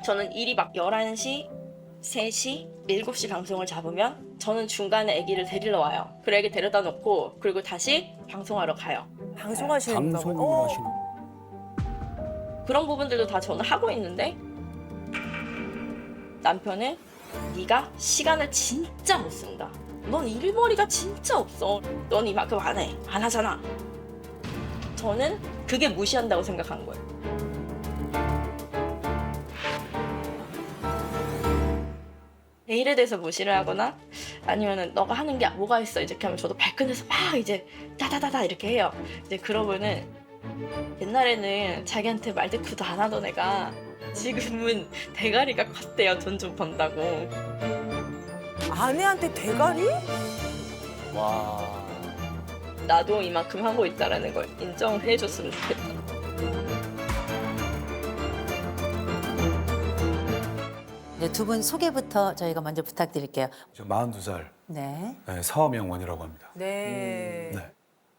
저는 일이 막 11시, 3시, 7시 방송을 잡으면 저는 중간에 아기를 데리러 와요. 그리고 아기 데려다 놓고 그리고 다시 방송하러 가요. 방송하시는가 봐요. 방송을 하시는. 그런 부분들도 다 저는 하고 있는데 남편은 네가 시간을 진짜 못 쓴다. 넌 일머리가 진짜 없어. 넌 이만큼 안 해. 안 하잖아. 저는 그게 무시한다고 생각한 거예요. 내 일에 대해서 무시를 하거나 아니면은 너가 하는 게 뭐가 있어 이렇게 하면 저도 발끈해서 막 이제 따다다다 이렇게 해요. 이제 그러면은 옛날에는 자기한테 말대꾸도 안 하던 애가 지금은 대가리가 컸대요. 돈 좀 번다고. 아내한테 대가리? 와. 나도 이만큼 하고 있다라는 걸 인정을 해줬으면 좋겠다. 네, 두 분 소개부터 저희가 먼저 부탁드릴게요. 저 42살 네. 서명원이라고 합니다. 네. 네.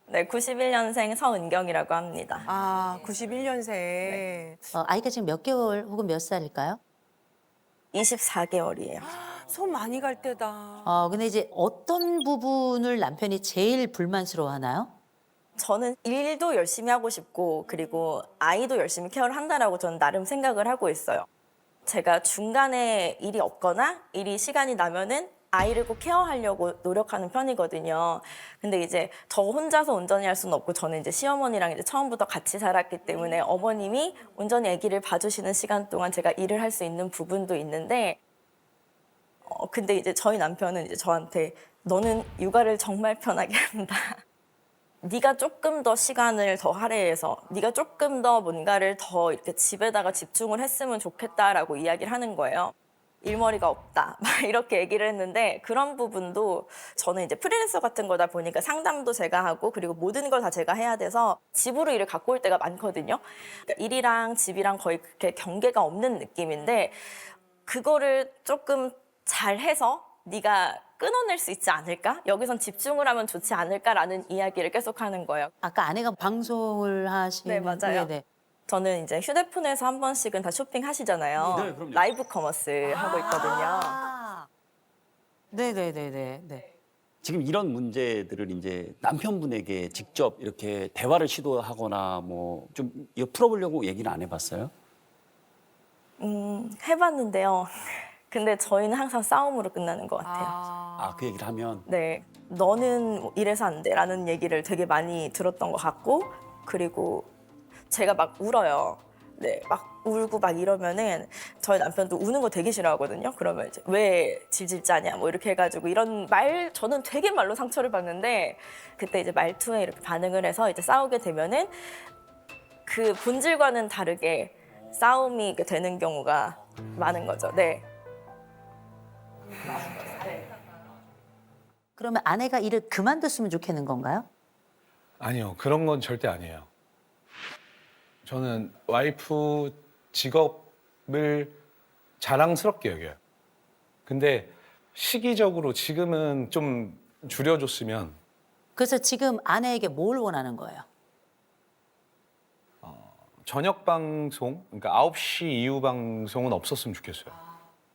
네, 91년생 서은경이라고 합니다. 아, 91년생. 아이가 지금 몇 개월 혹은 몇 살일까요? 24개월이에요. 손 많이 갈 때다. 근데 이제 어떤 부분을 남편이 제일 불만스러워하나요? 저는 일도 열심히 하고 싶고 그리고 아이도 열심히 케어를 한다라고 저는 나름 생각을 하고 있어요. 제가 중간에 일이 없거나 일이 시간이 나면은 아이를 꼭 케어하려고 노력하는 편이거든요. 근데 이제 저 혼자서 온전히 할 수는 없고 저는 이제 시어머니랑 이제 처음부터 같이 살았기 때문에 어머님이 온전히 아기를 봐주시는 시간 동안 제가 일을 할 수 있는 부분도 있는데 근데 이제 저희 남편은 이제 저한테 너는 육아를 정말 편하게 한다. 네가 조금 더 시간을 더 할애해서 네가 조금 더 뭔가를 더 이렇게 집에다가 집중을 했으면 좋겠다라고 이야기를 하는 거예요. 일머리가 없다 막 이렇게 얘기를 했는데 그런 부분도 저는 이제 프리랜서 같은 거다 보니까 상담도 제가 하고 그리고 모든 걸 다 제가 해야 돼서 집으로 일을 갖고 올 때가 많거든요. 그러니까 일이랑 집이랑 거의 그렇게 경계가 없는 느낌인데 그거를 조금 잘해서 네가 끊어낼 수 있지 않을까? 여기선 집중을 하면 좋지 않을까라는 이야기를 계속 하는 거예요. 아까 아내가 방송을 하시는 네, 맞아요. 네네. 저는 이제 휴대폰에서 한 번씩은 다 쇼핑하시잖아요. 네, 그럼요. 라이브 커머스 하고 있거든요. 아. 네네네네. 네. 지금 이런 문제들을 이제 남편분에게 직접 이렇게 대화를 시도하거나 뭐 좀 풀어보려고 얘기는 안 해봤어요? 해봤는데요. 근데 저희는 항상 싸움으로 끝나는 것 같아요. 아, 그 얘기를 하면. 네, 너는 뭐 이래서 안 돼라는 얘기를 되게 많이 들었던 것 같고 그리고 제가 막 울어요. 네, 막 울고 막 이러면은 저희 남편도 우는 거 되게 싫어하거든요. 그러면 이제 왜 질질 짜냐 뭐 이렇게 해가지고 이런 말 저는 되게 말로 상처를 받는데 그때 이제 말투에 이렇게 반응을 해서 이제 싸우게 되면은 그 본질과는 다르게 싸움이 되는 경우가 많은 거죠. 네. 그러면 아내가 일을 그만뒀으면 좋겠는 건가요? 아니요, 그런 건 절대 아니에요. 저는 와이프 직업을 자랑스럽게 여겨요. 근데 시기적으로 지금은 좀 줄여줬으면 그래서 지금 아내에게 뭘 원하는 거예요? 저녁 방송, 그러니까 9시 이후 방송은 없었으면 좋겠어요.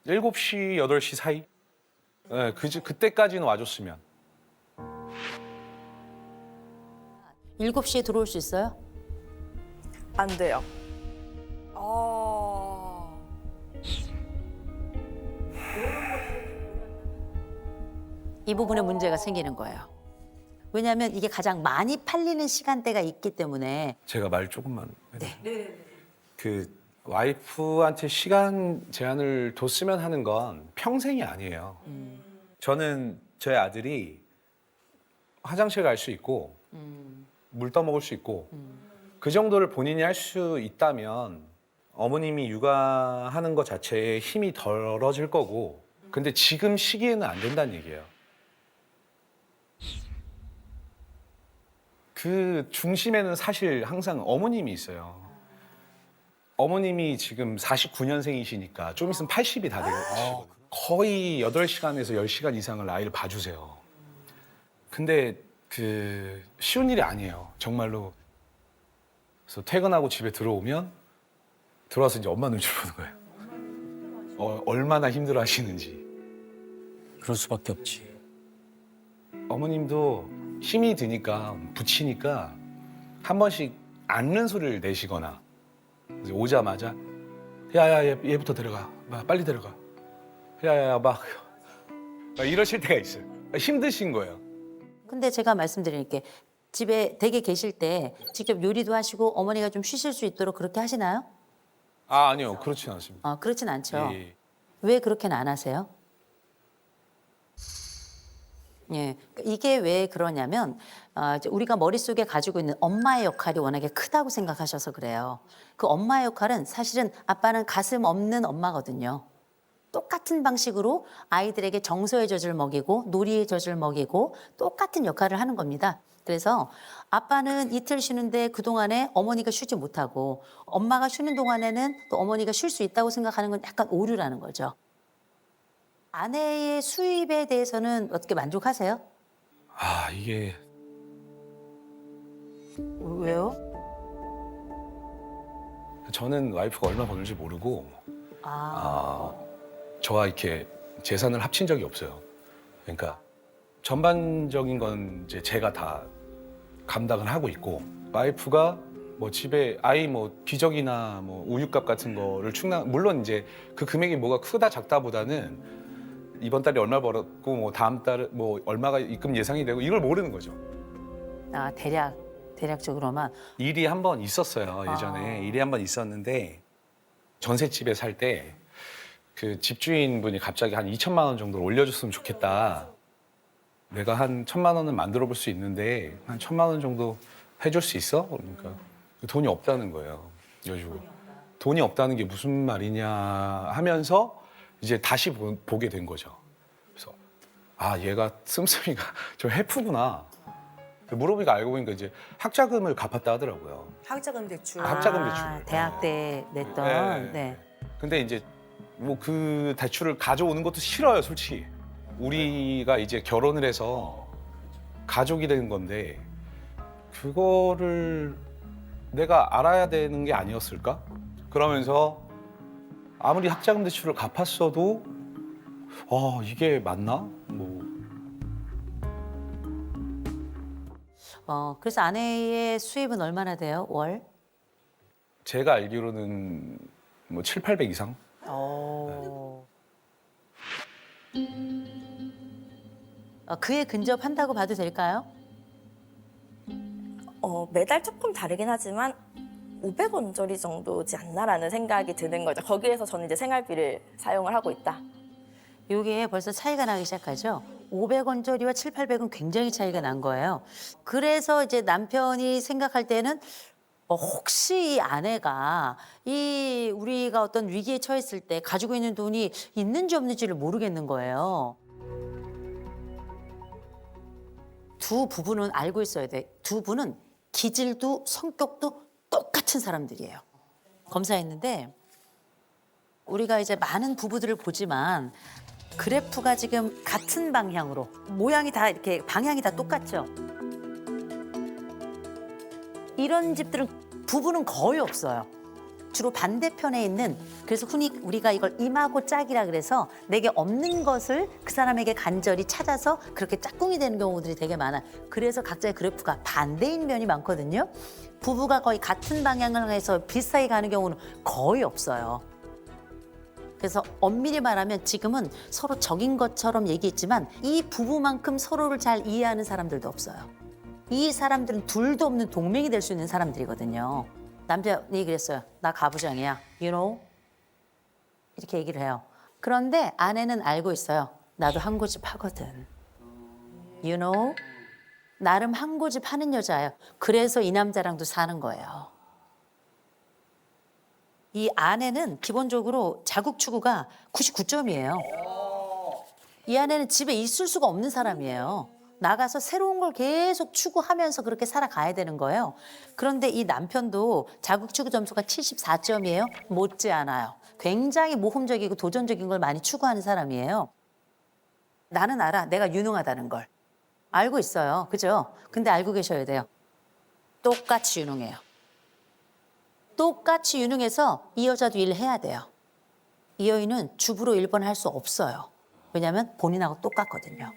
7시, 8시 사이? 네, 그때까지는 와줬으면. 7시에 들어올 수 있어요? 안 돼요. 이 부분에 문제가 생기는 거예요. 왜냐하면 이게 가장 많이 팔리는 시간대가 있기 때문에 제가 말 조금만 해도. 그 와이프한테 시간 제한을 뒀으면 하는 건 평생이 아니에요. 저는 저희 아들이 화장실 갈 수 있고 물 떠먹을 수 있고 그 정도를 본인이 할 수 있다면 어머님이 육아하는 것 자체에 힘이 덜어질 거고 근데 지금 시기에는 안 된다는 얘기예요. 그 중심에는 사실 항상 어머님이 있어요. 어머님이 지금 49년생이시니까 좀 있으면 80이 다 되고 거의 8시간에서 10시간 이상을 아이를 봐주세요. 근데 그 쉬운 일이 아니에요. 정말로. 그래서 퇴근하고 집에 들어오면 들어와서 이제 엄마 눈치 보는 거예요. 얼마나 힘들어 하시는지. 그럴 수밖에 없지. 어머님도 힘이 드니까 붙이니까 한 번씩 앓는 소리를 내시거나 이제 오자마자 야야 얘부터 데려가 빨리 데려가 야야야 막 이러실 때가 있어요. 힘드신 거예요. 근데 제가 말씀드릴게. 집에 댁에 계실 때 직접 요리도 하시고 어머니가 좀 쉬실 수 있도록 그렇게 하시나요? 아니요 그렇진 않습니다. 그렇진 않죠. 예. 왜 그렇게는 안 하세요? 예, 이게 왜 그러냐면 이제 우리가 머릿속에 가지고 있는 엄마의 역할이 워낙에 크다고 생각하셔서 그래요. 그 엄마의 역할은 사실은 아빠는 가슴 없는 엄마거든요. 똑같은 방식으로 아이들에게 정서의 젖을 먹이고 놀이의 젖을 먹이고 똑같은 역할을 하는 겁니다. 그래서 아빠는 이틀 쉬는데 그동안에 어머니가 쉬지 못하고 엄마가 쉬는 동안에는 또 어머니가 쉴 수 있다고 생각하는 건 약간 오류라는 거죠. 아내의 수입에 대해서는 어떻게 만족하세요? 아 이게 왜요? 저는 와이프가 얼마 버는지 모르고 저와 이렇게 재산을 합친 적이 없어요. 그러니까 전반적인 건 이제 제가 다 감당을 하고 있고 와이프가 뭐 집에 아이 뭐 기저귀나 뭐 우유값 같은 거를 물론 이제 그 금액이 뭐가 크다 작다보다는 이번 달에 얼마 벌었고 뭐 다음 달에 뭐 얼마가 입금 예상이 되고 이걸 모르는 거죠. 대략적으로만. 일이 한 번 있었어요. 예전에 일이 한 번 있었는데 전셋집에 살 때 그 집주인분이 갑자기 한 2천만 원 정도를 올려줬으면 좋겠다. 내가 한 1,000만 원은 만들어 볼 수 있는데 한 1,000만 원 정도 해줄 수 있어? 그러니까 돈이 없다는 거예요. 그래가지고 돈이 없다는 게 무슨 말이냐 하면서 이제 다시 보게 된 거죠. 그래서 아 얘가 씀씀이가 좀 해프구나. 물어보니까 알고 보니까 이제 학자금을 갚았다 하더라고요. 학자금 대출. 학자금 대출. 대학 때 냈던. 네. 근데 이제 뭐 그 대출을 가져오는 것도 싫어요, 솔직히. 우리가 이제 결혼을 해서 가족이 된 건데 그거를 내가 알아야 되는 게 아니었을까? 그러면서 아무리 학자금 대출을 갚았어도 이게 맞나? 뭐 그래서 아내의 수입은 얼마나 돼요, 월? 제가 알기로는 뭐 7, 800 이상? 그에 근접한다고 봐도 될까요? 매달 조금 다르긴 하지만 500원짜리 정도지 않나라는 생각이 드는 거죠. 거기에서 저는 이제 생활비를 사용을 하고 있다. 이게 벌써 차이가 나기 시작하죠. 500원짜리와 7, 800은 굉장히 차이가 난 거예요. 그래서 이제 남편이 생각할 때는 혹시 이 아내가 우리가 어떤 위기에 처했을 때 가지고 있는 돈이 있는지 없는지를 모르겠는 거예요. 두 부부는 알고 있어야 돼. 두 분은 기질도 성격도 똑같은 사람들이에요. 검사했는데 우리가 이제 많은 부부들을 보지만 그래프가 지금 같은 방향으로 모양이 다 이렇게 방향이 다 똑같죠. 이런 집들은 부부는 거의 없어요. 주로 반대편에 있는 그래서 흔히 우리가 이걸 임하고 짝이라 그래서 내게 없는 것을 그 사람에게 간절히 찾아서 그렇게 짝꿍이 되는 경우들이 되게 많아. 그래서 각자의 그래프가 반대인 면이 많거든요. 부부가 거의 같은 방향을 해서 비슷하게 가는 경우는 거의 없어요. 그래서 엄밀히 말하면 지금은 서로 적인 것처럼 얘기했지만 이 부부만큼 서로를 잘 이해하는 사람들도 없어요. 이 사람들은 둘도 없는 동맹이 될 수 있는 사람들이거든요. 남편이 그랬어요. 나 가부장이야. You know? 이렇게 얘기를 해요. 그런데 아내는 알고 있어요. 나도 한 고집 하거든. You know? 나름 한 고집 하는 여자예요. 그래서 이 남자랑도 사는 거예요. 이 아내는 기본적으로 자국 추구가 99점이에요. 이 아내는 집에 있을 수가 없는 사람이에요. 나가서 새로운 걸 계속 추구하면서 그렇게 살아가야 되는 거예요. 그런데 이 남편도 자국 추구 점수가 74점이에요. 못지않아요. 굉장히 모험적이고 도전적인 걸 많이 추구하는 사람이에요. 나는 알아. 내가 유능하다는 걸. 알고 있어요. 그죠? 근데 알고 계셔야 돼요. 똑같이 유능해요. 똑같이 유능해서 이 여자도 일을 해야 돼요. 이 여인은 주부로 1번 할 수 없어요. 왜냐하면 본인하고 똑같거든요.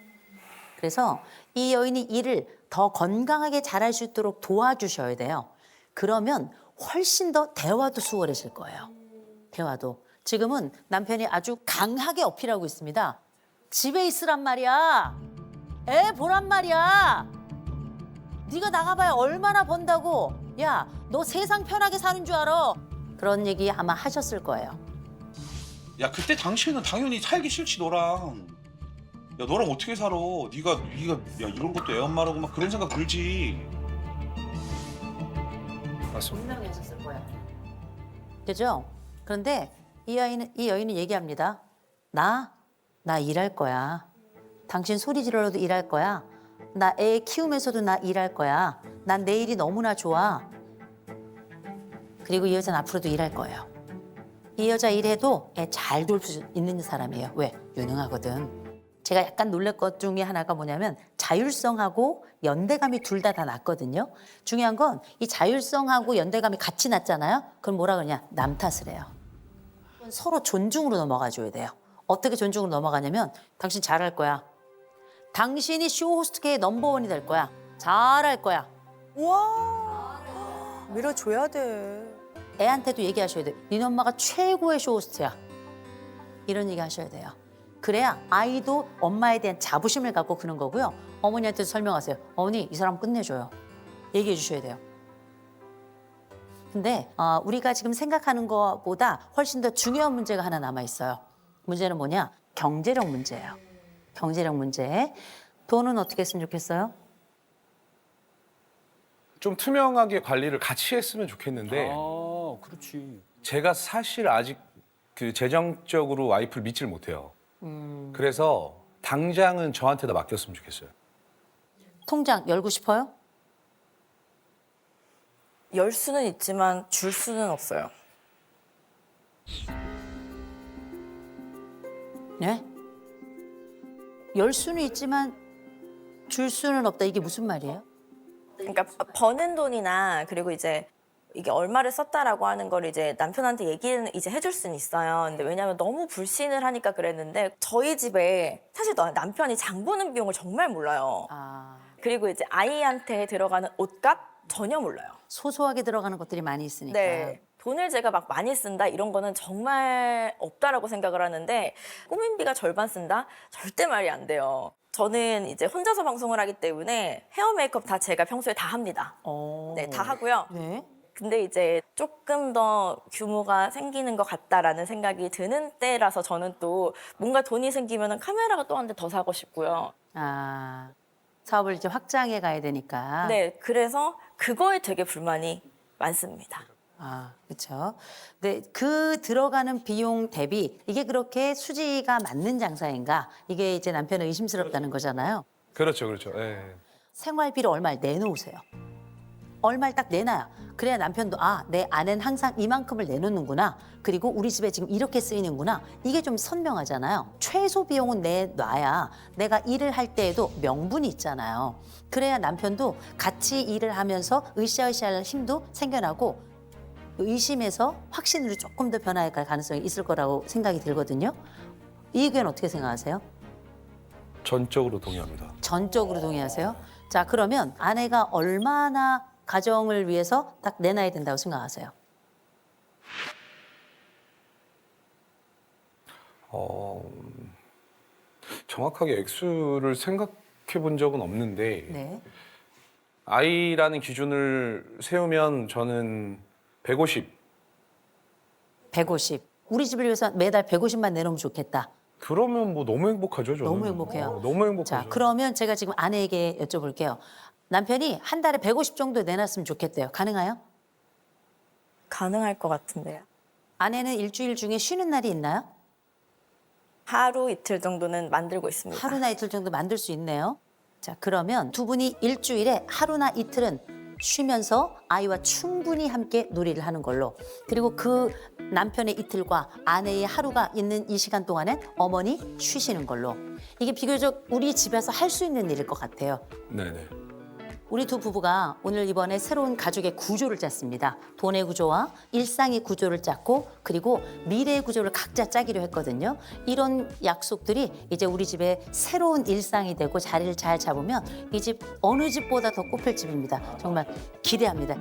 그래서 이 여인이 일을 더 건강하게 잘할 수 있도록 도와주셔야 돼요. 그러면 훨씬 더 대화도 수월해질 거예요. 대화도. 지금은 남편이 아주 강하게 어필하고 있습니다. 집에 있으란 말이야. 애 보란 말이야. 네가 나가봐야 얼마나 번다고. 야, 너 세상 편하게 사는 줄 알아. 그런 얘기 아마 하셨을 거예요. 야 그때 당시에는 당연히 살기 싫지 너랑. 야 너랑 어떻게 살아? 네가 야 이런 것도 애 엄마라고 막 그런 생각 들지. 맞습니다. 분명히 하셨을 거예요. 그죠? 그런데 이 여인은 얘기합니다. 나 일할 거야. 당신 소리 지르러도 일할 거야. 나 애 키우면서도 나 일할 거야. 난 내 일이 너무나 좋아. 그리고 이 여자는 앞으로도 일할 거예요. 이 여자 일해도 애 잘 돌볼 수 있는 사람이에요. 왜? 유능하거든. 제가 약간 놀랄 것 중에 하나가 뭐냐면 자율성하고 연대감이 둘 다 낮거든요. 중요한 건 이 자율성하고 연대감이 같이 낮잖아요. 그럼 뭐라 그러냐? 남 탓을 해요. 서로 존중으로 넘어가 줘야 돼요. 어떻게 존중으로 넘어가냐면 당신 잘할 거야. 당신이 쇼호스트계의 넘버원이 될 거야. 잘할 거야. 우와. 밀어줘야 돼. 애한테도 얘기하셔야 돼요. 니네 엄마가 최고의 쇼호스트야. 이런 얘기 하셔야 돼요. 그래야 아이도 엄마에 대한 자부심을 갖고 그런 거고요. 어머니한테도 설명하세요. 어머니, 이 사람 끝내줘요. 얘기해 주셔야 돼요. 근데 우리가 지금 생각하는 것보다 훨씬 더 중요한 문제가 하나 남아있어요. 문제는 뭐냐? 경제력 문제예요. 경제력 문제. 돈은 어떻게 했으면 좋겠어요? 좀 투명하게 관리를 같이 했으면 좋겠는데 아, 그렇지. 제가 사실 아직 그 재정적으로 와이프를 믿질 못해요. 그래서 당장은 저한테다 맡겼으면 좋겠어요. 통장 열고 싶어요? 열 수는 있지만 줄 수는 없어요. 네? 열 수는 있지만 줄 수는 없다. 이게 무슨 말이에요? 그러니까 버는 돈이나 그리고 이제 이게 얼마를 썼다라고 하는 걸 이제 남편한테 얘기는 이제 해줄 수는 있어요. 근데 왜냐면 너무 불신을 하니까 그랬는데 저희 집에 사실 남편이 장 보는 비용을 정말 몰라요. 그리고 이제 아이한테 들어가는 옷값 전혀 몰라요. 소소하게 들어가는 것들이 많이 있으니까. 네. 돈을 제가 막 많이 쓴다 이런 거는 정말 없다라고 생각을 하는데 꾸민비가 절반 쓴다? 절대 말이 안 돼요. 저는 이제 혼자서 방송을 하기 때문에 헤어 메이크업 다 제가 평소에 다 합니다. 네, 다 하고요. 네. 근데 이제 조금 더 규모가 생기는 것 같다라는 생각이 드는 때라서 저는 또 뭔가 돈이 생기면 카메라가 또 한 대 더 사고 싶고요. 사업을 이제 확장해 가야 되니까. 네, 그래서 그거에 되게 불만이 많습니다. 그렇죠. 네, 그 들어가는 비용 대비 이게 그렇게 수지가 맞는 장사인가? 이게 이제 남편은 의심스럽다는 거잖아요. 그렇죠, 그렇죠. 예. 생활비를 얼마를 내놓으세요. 얼마를 딱 내놔요. 그래야 남편도 내 아내는 항상 이만큼을 내놓는구나. 그리고 우리 집에 지금 이렇게 쓰이는구나. 이게 좀 선명하잖아요. 최소 비용은 내놔야 내가 일을 할 때에도 명분이 있잖아요. 그래야 남편도 같이 일을 하면서 으쌰으쌰할 힘도 생겨나고 의심에서 확신으로 조금 더 변화할 가능성이 있을 거라고 생각이 들거든요. 이 의견 어떻게 생각하세요? 전적으로 동의합니다. 전적으로 동의하세요? 자, 그러면 아내가 얼마나 가정을 위해서 딱 내놔야 된다고 생각하세요? 정확하게 액수를 생각해 본 적은 없는데 네. 아이라는 기준을 세우면 저는 150. 150. 우리 집을 위해서 매달 150만 내놓으면 좋겠다. 그러면 뭐 너무 행복하죠, 저는. 너무 행복해요. 너무 행복하죠. 자, 그러면 제가 지금 아내에게 여쭤볼게요. 남편이 한 달에 150 정도 내놨으면 좋겠대요. 가능해요? 가능할 것 같은데요. 아내는 일주일 중에 쉬는 날이 있나요? 하루 이틀 정도는 만들고 있습니다. 하루나 이틀 정도 만들 수 있네요. 자, 그러면 두 분이 일주일에 하루나 이틀은 쉬면서 아이와 충분히 함께 놀이를 하는 걸로. 그리고 그 남편의 이틀과 아내의 하루가 있는 이 시간 동안엔 어머니 쉬시는 걸로. 이게 비교적 우리 집에서 할 수 있는 일일 것 같아요. 네네. 우리 두 부부가 오늘 이번에 새로운 가족의 구조를 짰습니다. 돈의 구조와 일상의 구조를 짰고 그리고 미래의 구조를 각자 짜기로 했거든요. 이런 약속들이 이제 우리 집의 새로운 일상이 되고 자리를 잘 잡으면 이 집 어느 집보다 더 꽃필 집입니다. 정말 기대합니다.